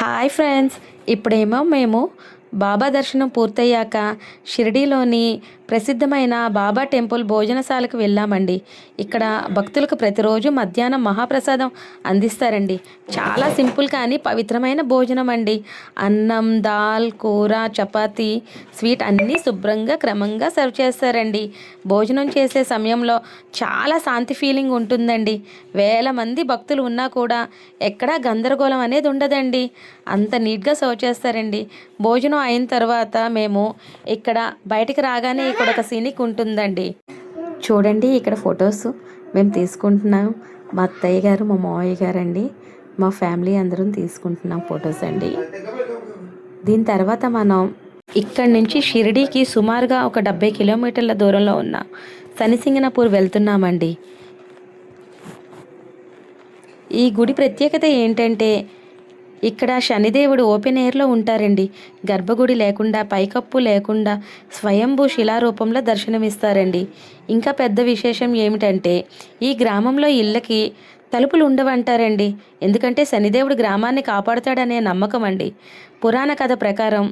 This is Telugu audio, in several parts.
హాయ్ ఫ్రెండ్స్, ఇప్పుడేమో మేము బాబా దర్శనం పూర్తయ్యాక షిరిడీలోని ప్రసిద్ధమైన బాబా టెంపుల్ భోజనశాలకు వెళ్ళామండి. ఇక్కడ భక్తులకు ప్రతిరోజు మధ్యాహ్నం మహాప్రసాదం అందిస్తారండి. చాలా సింపుల్ కానీ పవిత్రమైన భోజనం అండి. అన్నం, దాల్, కూర, చపాతీ, స్వీట్ అన్నీ శుభ్రంగా క్రమంగా సర్వ్ చేస్తారండి. భోజనం చేసే సమయంలో చాలా శాంతి ఫీలింగ్ ఉంటుందండి. వేల మంది భక్తులు ఉన్నా కూడా ఎక్కడా గందరగోళం అనేది ఉండదండి. అంత నీట్గా సర్వ్ చేస్తారండి. భోజనం అయిన తర్వాత మేము ఇక్కడ బయటికి రాగానే ఇక్కడ ఒక సీనిక్ ఉంటుందండి. చూడండి, ఇక్కడ ఫొటోస్ మేము తీసుకుంటున్నాం. మా అత్తయ్య గారు, మా మావయ్య గారు అండి, మా ఫ్యామిలీ అందరం తీసుకుంటున్నాం ఫొటోస్ అండి. దీని తర్వాత మనం ఇక్కడి నుంచి షిరిడీకి సుమారుగా ఒక 70 కిలోమీటర్ల దూరంలో ఉన్న శనిసింగనపూర్ వెళ్తున్నామండి. ఈ గుడి ప్రత్యేకత ఏంటంటే ఇక్కడ శనిదేవుడు ఓపెన్ ఎయిర్లో ఉంటారండి. గర్భగుడి లేకుండా, పైకప్పు లేకుండా స్వయంభూ శిలారూపంలో దర్శనమిస్తారండి. ఇంకా పెద్ద విశేషం ఏమిటంటే ఈ గ్రామంలో ఇళ్ళకి తలుపులు ఉండవంటారండి. ఎందుకంటే శనిదేవుడు గ్రామాన్ని కాపాడుతాడనే నమ్మకం అండి. పురాణ కథ ప్రకారం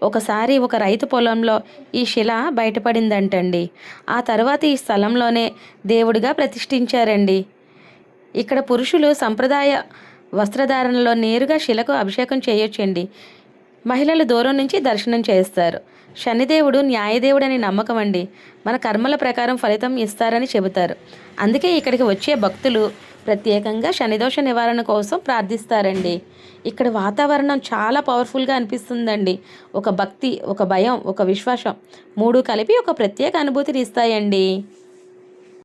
ఒకసారి ఒక రైతు పొలంలో ఈ శిల బయటపడిందంటండి. ఆ తర్వాత ఈ స్థలంలోనే దేవుడిగా ప్రతిష్ఠించారండి. ఇక్కడ పురుషులు సంప్రదాయ వస్త్రధారణలో నేరుగా శిలకు అభిషేకం చేయొచ్చండి. మహిళలు దూరం నుంచి దర్శనం చేస్తారు. శనిదేవుడు న్యాయదేవుడని నమ్మకం అండి. మన కర్మల ప్రకారం ఫలితం ఇస్తారని చెబుతారు. అందుకే ఇక్కడికి వచ్చే భక్తులు ప్రత్యేకంగా శనిదోష నివారణ కోసం ప్రార్థిస్తారండి. ఇక్కడ వాతావరణం చాలా పవర్ఫుల్గా అనిపిస్తుందండి. ఒక భక్తి, ఒక భయం, ఒక విశ్వాసం 3 కలిపి ఒక ప్రత్యేక అనుభూతిని ఇస్తాయండి.